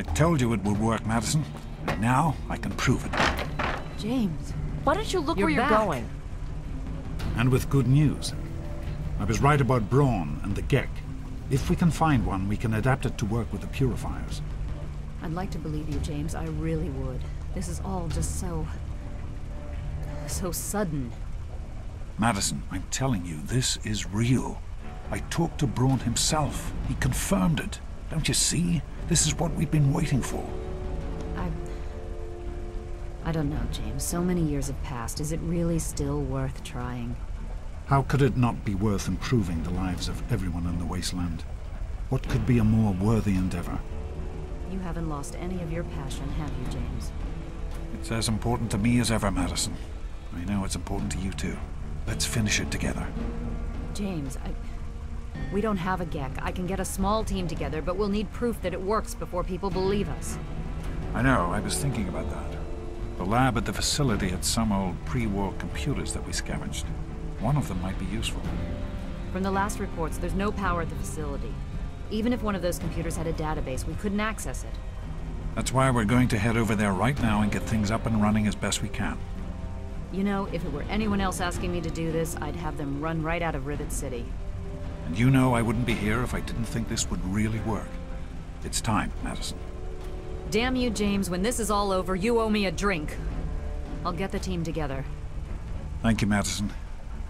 I told you it would work, Madison. And now I can prove it. James, why don't you look where you're going? And with good news. I was right about Brawn and the Gek. If we can find one, we can adapt it to work with the purifiers. I'd like to believe you, James. I really would. This is all just so sudden. Madison, I'm telling you, this is real. I talked to Brawn himself. He confirmed it. Don't you see? This is what we've been waiting for. I don't know, James. So many years have passed. Is it really still worth trying? How could it not be worth improving the lives of everyone in the wasteland? What could be a more worthy endeavor? You haven't lost any of your passion, have you, James? It's as important to me as ever, Madison. I know it's important to you too. Let's finish it together. James, we don't have a Gek. I can get a small team together, but we'll need proof that it works before people believe us. I know, I was thinking about that. The lab at the facility had some old pre-war computers that we scavenged. One of them might be useful. From the last reports, there's no power at the facility. Even if one of those computers had a database, we couldn't access it. That's why we're going to head over there right now and get things up and running as best we can. You know, if it were anyone else asking me to do this, I'd have them run right out of Rivet City. And you know I wouldn't be here if I didn't think this would really work. It's time, Madison. Damn you, James. When this is all over, you owe me a drink. I'll get the team together. Thank you, Madison.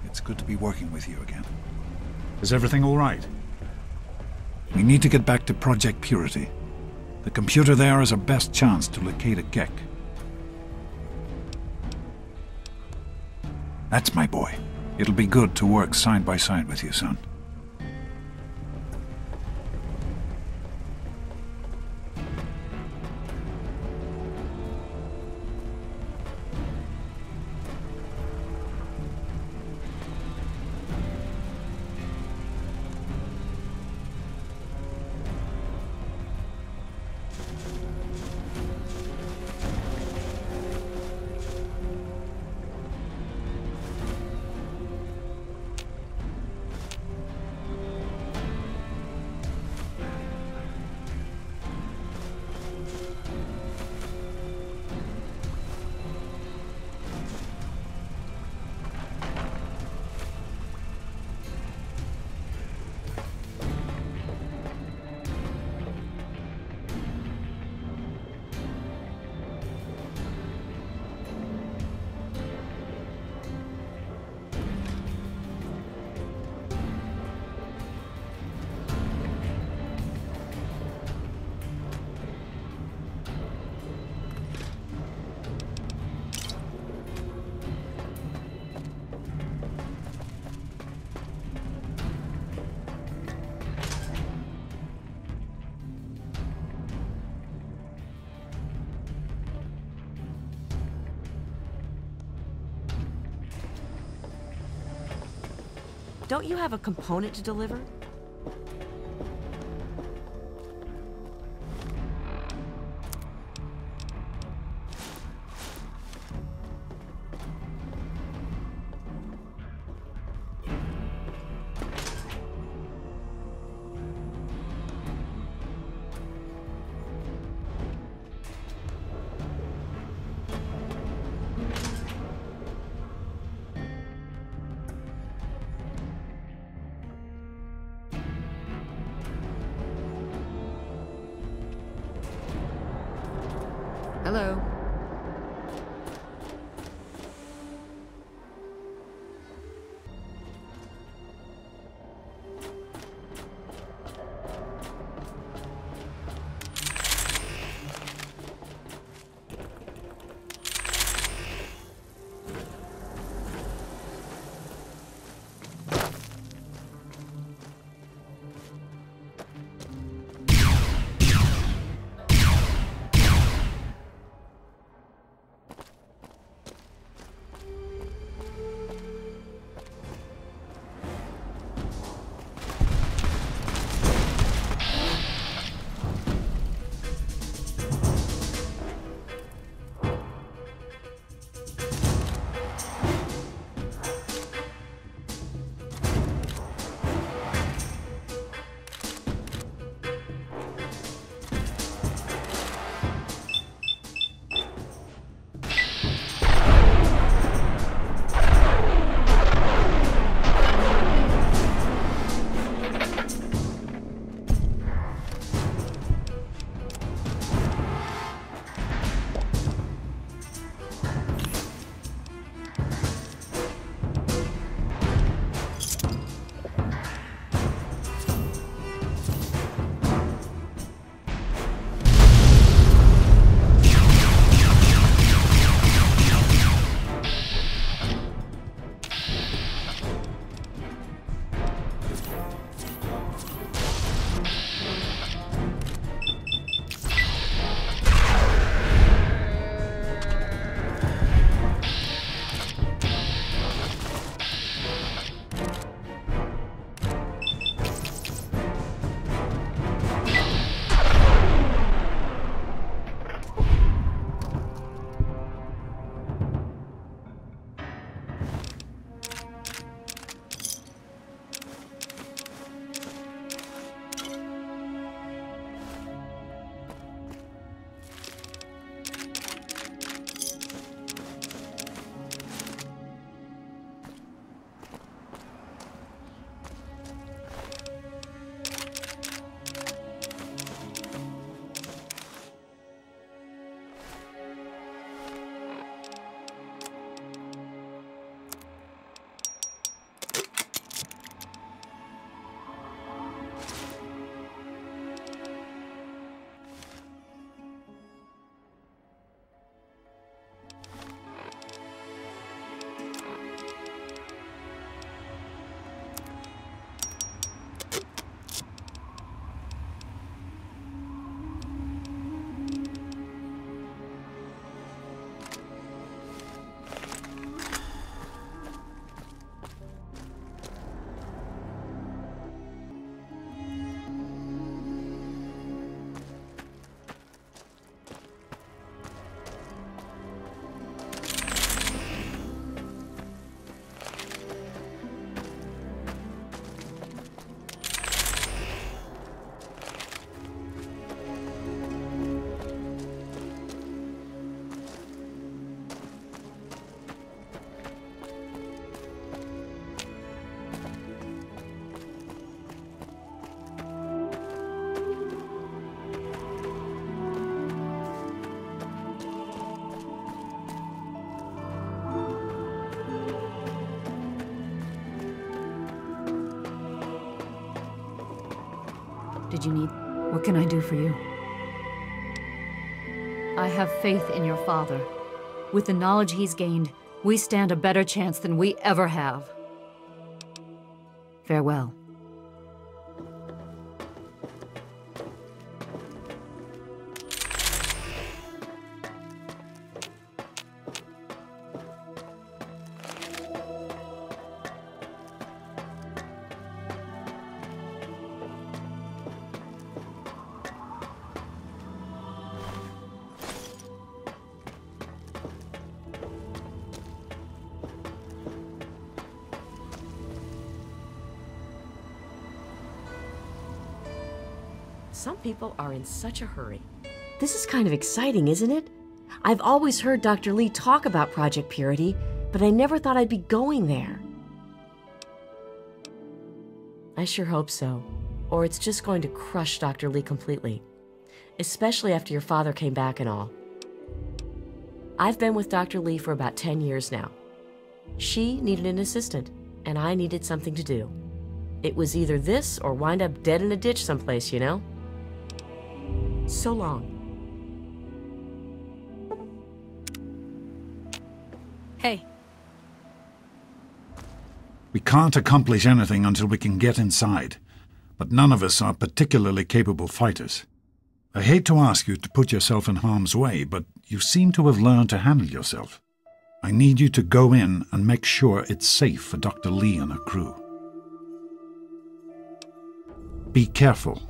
It's good to be working with you again. Is everything all right? We need to get back to Project Purity. The computer there is our best chance to locate a Gek. That's my boy. It'll be good to work side by side with you, son. Don't you have a component to deliver? Hello. Did you need... What can I do for you? I have faith in your father. With the knowledge he's gained, we stand a better chance than we ever have. Farewell. Some people are in such a hurry. This is kind of exciting, isn't it? I've always heard Dr. Lee talk about Project Purity, but I never thought I'd be going there. I sure hope so, or it's just going to crush Dr. Lee completely, especially after your father came back and all. I've been with Dr. Lee for about 10 years now. She needed an assistant, and I needed something to do. It was either this or wind up dead in a ditch someplace, you know? So long. Hey. We can't accomplish anything until we can get inside, but none of us are particularly capable fighters. I hate to ask you to put yourself in harm's way, but you seem to have learned to handle yourself. I need you to go in and make sure it's safe for Dr. Lee and her crew. Be careful.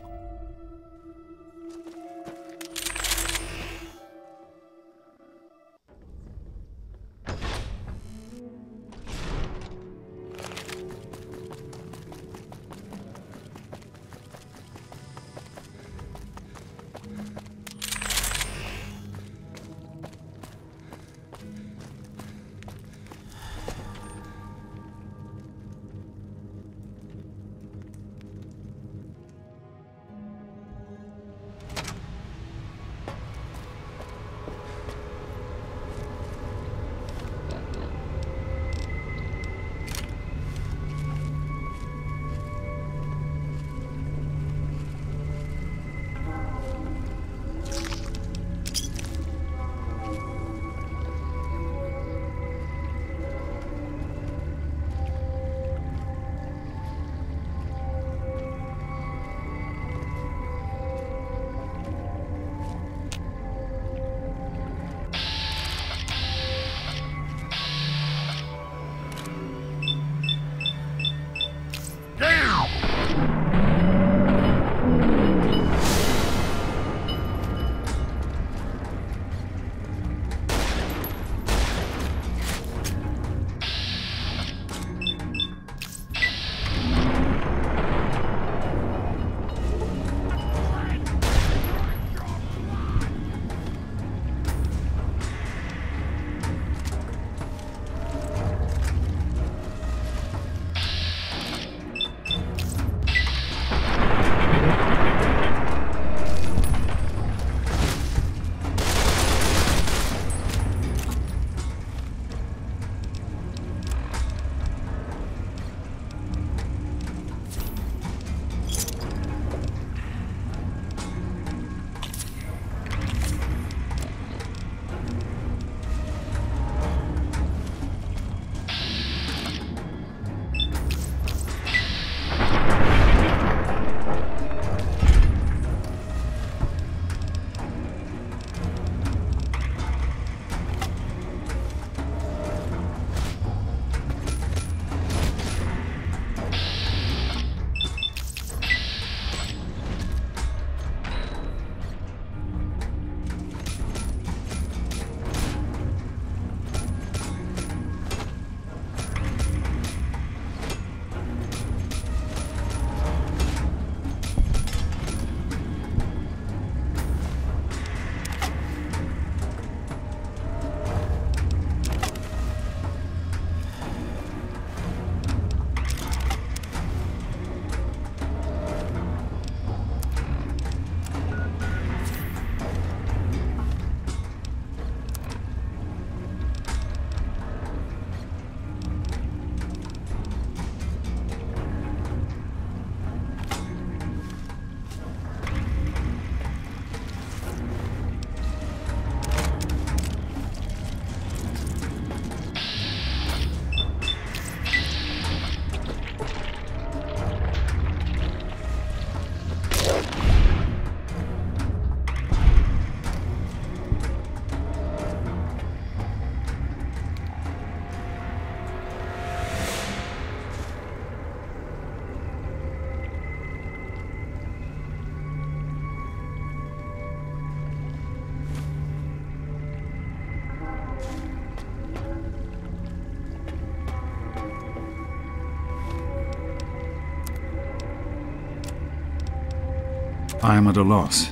I am at a loss.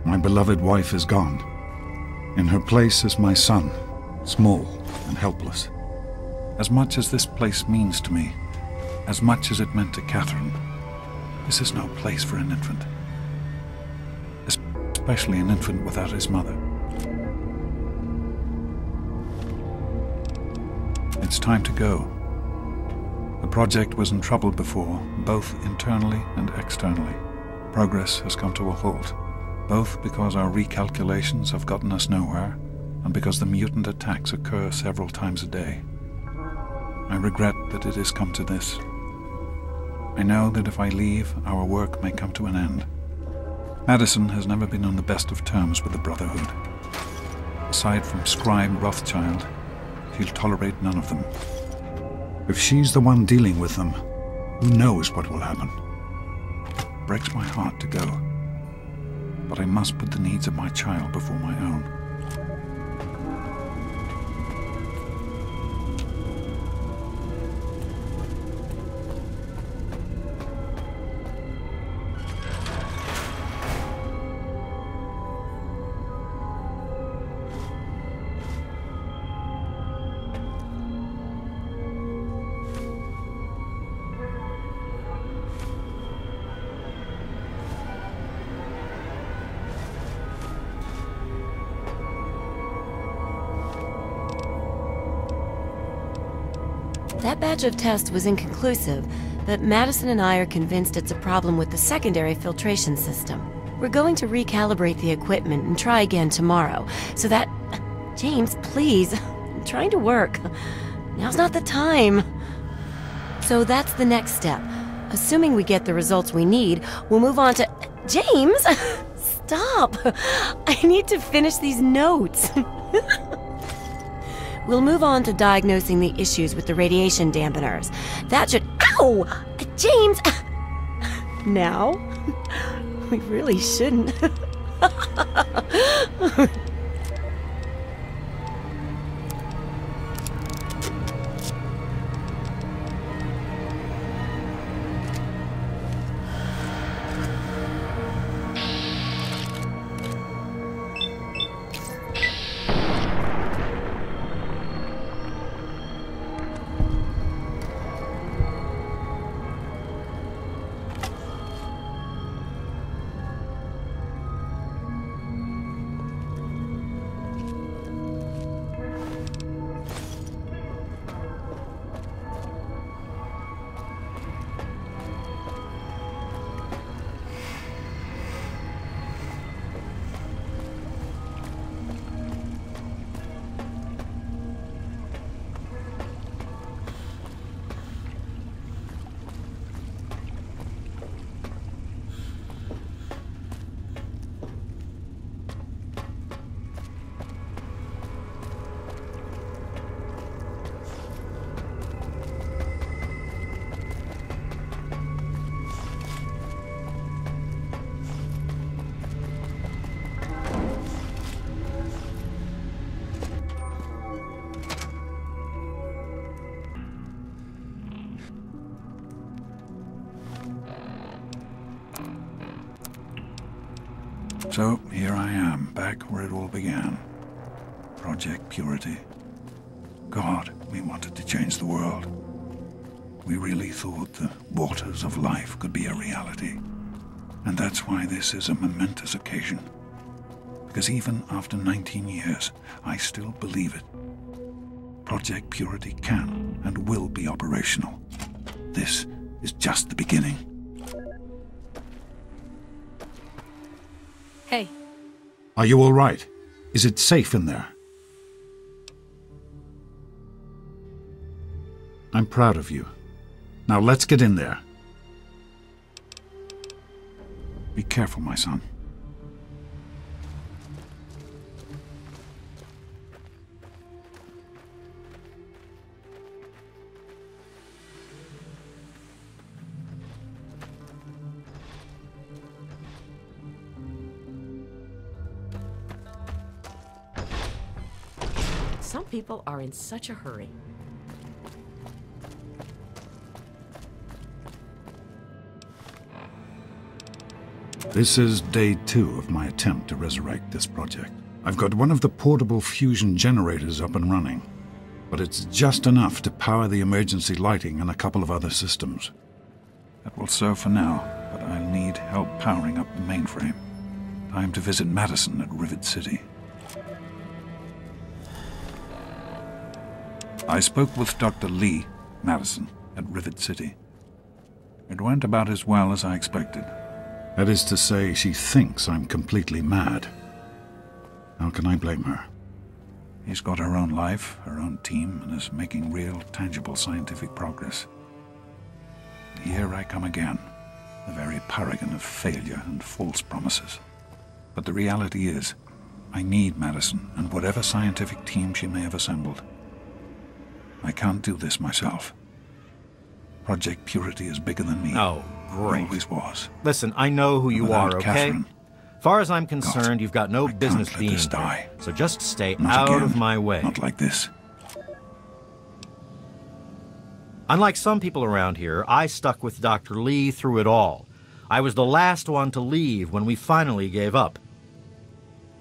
My beloved wife is gone. In her place is my son, small and helpless. As much as this place means to me, as much as it meant to Catherine, this is no place for an infant. Especially an infant without his mother. It's time to go. The project was in trouble before, both internally and externally. Progress has come to a halt, both because our recalculations have gotten us nowhere, and because the mutant attacks occur several times a day. I regret that it has come to this. I know that if I leave, our work may come to an end. Madison has never been on the best of terms with the Brotherhood. Aside from Scribe Rothschild, she'll tolerate none of them. If she's the one dealing with them, who knows what will happen? It breaks my heart to go, but I must put the needs of my child before my own. That batch of tests was inconclusive, but Madison and I are convinced it's a problem with the secondary filtration system. We're going to recalibrate the equipment and try again tomorrow, so that... James, please. I'm trying to work. Now's not the time. So that's the next step. Assuming we get the results we need, we'll move on to... James! Stop! I need to finish these notes. We'll move on to diagnosing the issues with the radiation dampeners. That should... Ow! James! Now? We really shouldn't. So, here I am, back where it all began. Project Purity. God, we wanted to change the world. We really thought the waters of life could be a reality. And that's why this is a momentous occasion. Because even after 19 years, I still believe it. Project Purity can and will be operational. This is just the beginning. Hey. Are you all right? Is it safe in there? I'm proud of you. Now let's get in there. Be careful, my son. Some people are in such a hurry. This is day 2 of my attempt to resurrect this project. I've got one of the portable fusion generators up and running, but it's just enough to power the emergency lighting and a couple of other systems. That will serve for now, but I'll need help powering up the mainframe. Time to visit Madison at Rivet City. I spoke with Dr. Lee, Madison, at Rivet City. It went about as well as I expected. That is to say, she thinks I'm completely mad. How can I blame her? She's got her own life, her own team, and is making real, tangible scientific progress. Here I come again, the very paragon of failure and false promises. But the reality is, I need Madison and whatever scientific team she may have assembled. I can't do this myself. Project Purity is bigger than me. Oh, great. Always was. Listen, I know who you are, okay? Catherine, far as I'm concerned, you've got no business being here. So just stay out of my way. Not like this. Unlike some people around here, I stuck with Dr. Lee through it all. I was the last one to leave when we finally gave up.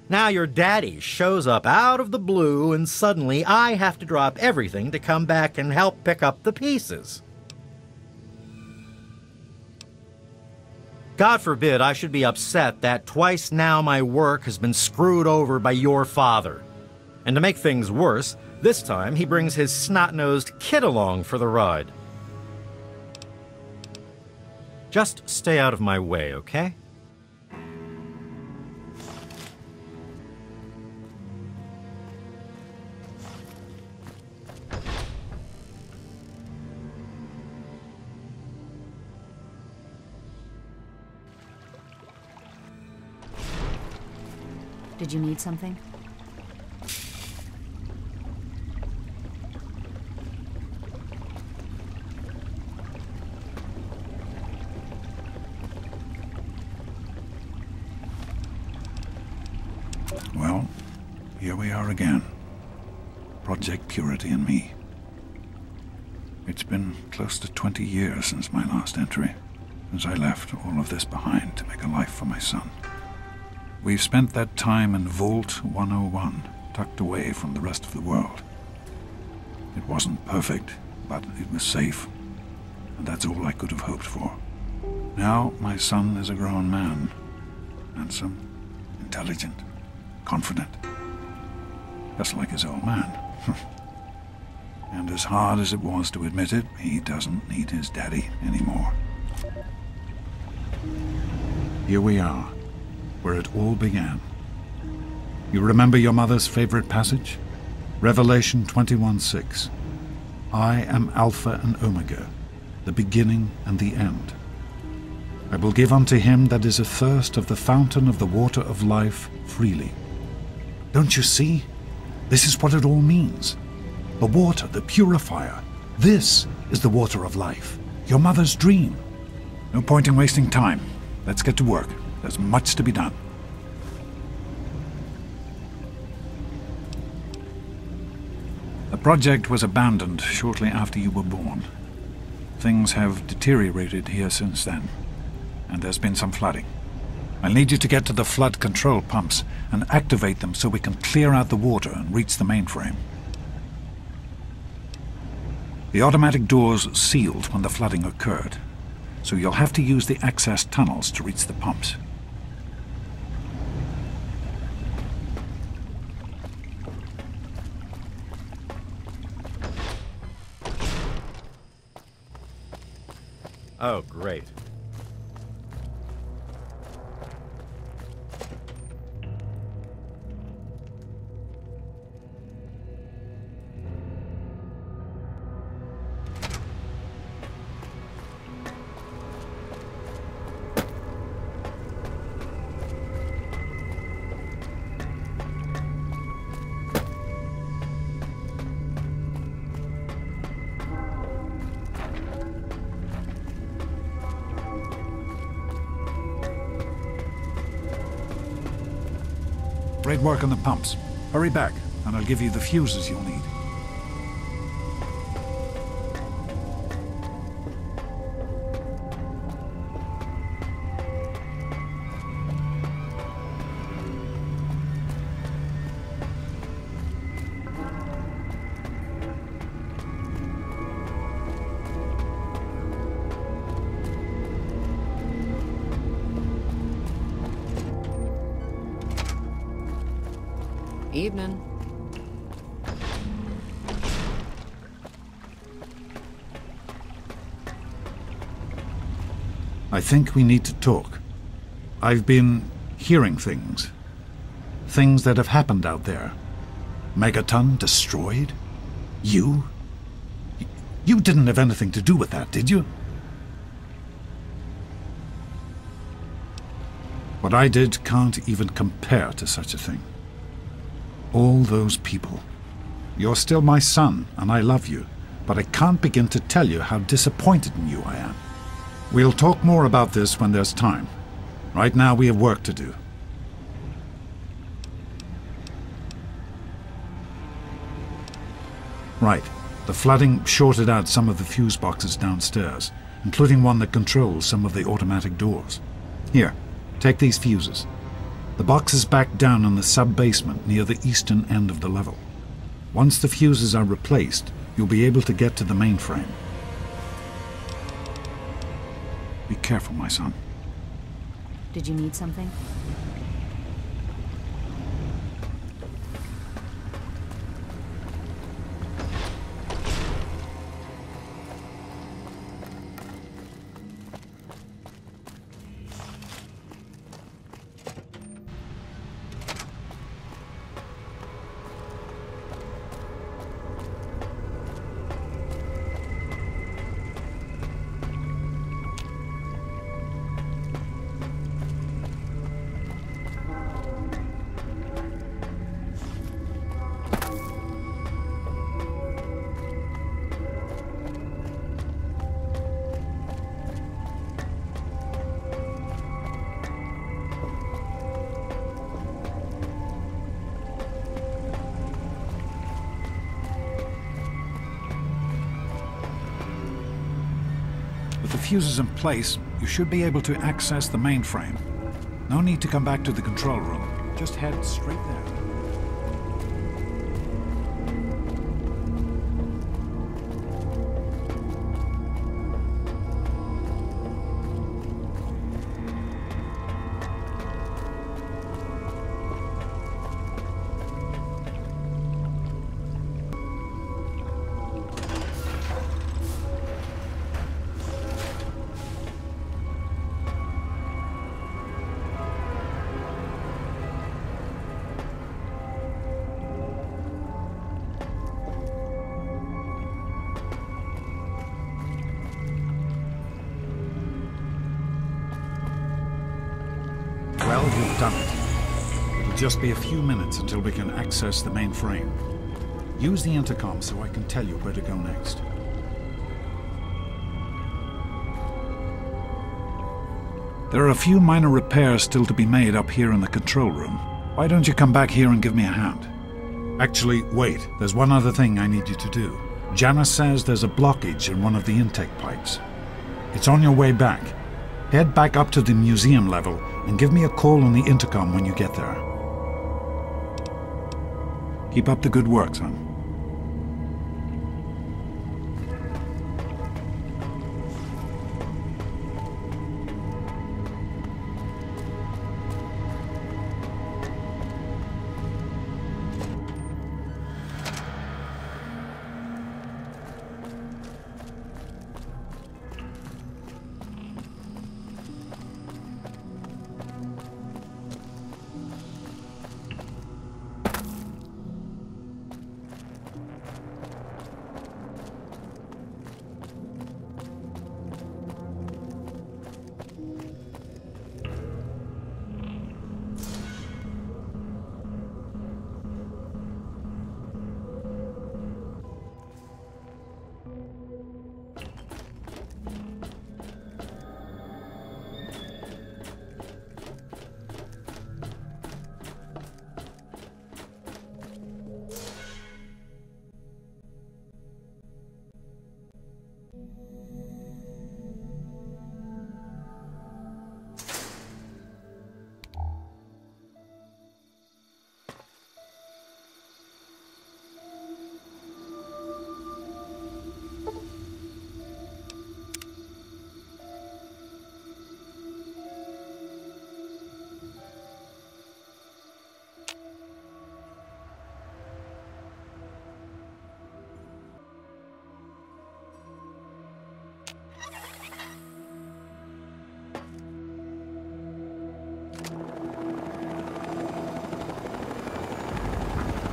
Now your daddy shows up out of the blue and suddenly I have to drop everything to come back and help pick up the pieces. God forbid I should be upset that twice now my work has been screwed over by your father. And to make things worse, this time he brings his snot-nosed kid along for the ride. Just stay out of my way, okay? Did you need something? Well, here we are again. Project Purity and me. It's been close to 20 years since my last entry, since I left all of this behind to make a life for my son. We've spent that time in Vault 101, tucked away from the rest of the world. It wasn't perfect, but it was safe, and that's all I could have hoped for. Now my son is a grown man, handsome, intelligent, confident, just like his old man. And as hard as it was to admit it, he doesn't need his daddy anymore. Here we are, where it all began. You remember your mother's favorite passage? Revelation 21:6. I am Alpha and Omega, the beginning and the end. I will give unto him that is athirst of the fountain of the water of life freely. Don't you see? This is what it all means. The water, the purifier. This is the water of life. Your mother's dream. No point in wasting time. Let's get to work. There's much to be done. The project was abandoned shortly after you were born. Things have deteriorated here since then, and there's been some flooding. I'll need you to get to the flood control pumps and activate them so we can clear out the water and reach the mainframe. The automatic doors sealed when the flooding occurred, so you'll have to use the access tunnels to reach the pumps. Oh, great. Great work on the pumps. Hurry back, and I'll give you the fuses you'll need. Evening. I think we need to talk. I've been hearing things. Things that have happened out there. Megaton destroyed? You? You didn't have anything to do with that, did you? What I did can't even compare to such a thing. All those people. You're still my son, and I love you, but I can't begin to tell you how disappointed in you I am. We'll talk more about this when there's time. Right now we have work to do. Right. The flooding shorted out some of the fuse boxes downstairs, including one that controls some of the automatic doors. Here, take these fuses. The box is back down in the sub-basement near the eastern end of the level. Once the fuses are replaced, you'll be able to get to the mainframe. Be careful, my son. Did you need something? With the fuses in place, you should be able to access the mainframe. No need to come back to the control room. Just head straight there. Well, you've done it. It'll just be a few minutes until we can access the mainframe. Use the intercom so I can tell you where to go next. There are a few minor repairs still to be made up here in the control room. Why don't you come back here and give me a hand? Actually, wait. There's one other thing I need you to do. Janice says there's a blockage in one of the intake pipes. It's on your way back. Head back up to the museum level and give me a call on the intercom when you get there. Keep up the good work, son.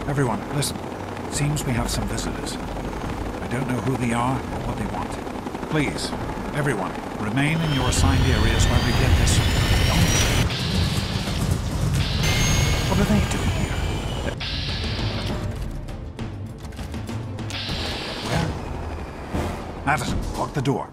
Everyone, listen. It seems we have some visitors. I don't know who they are or what they want. Please, everyone, remain in your assigned areas while we get this. What are they doing here? Where? Madison, lock the door.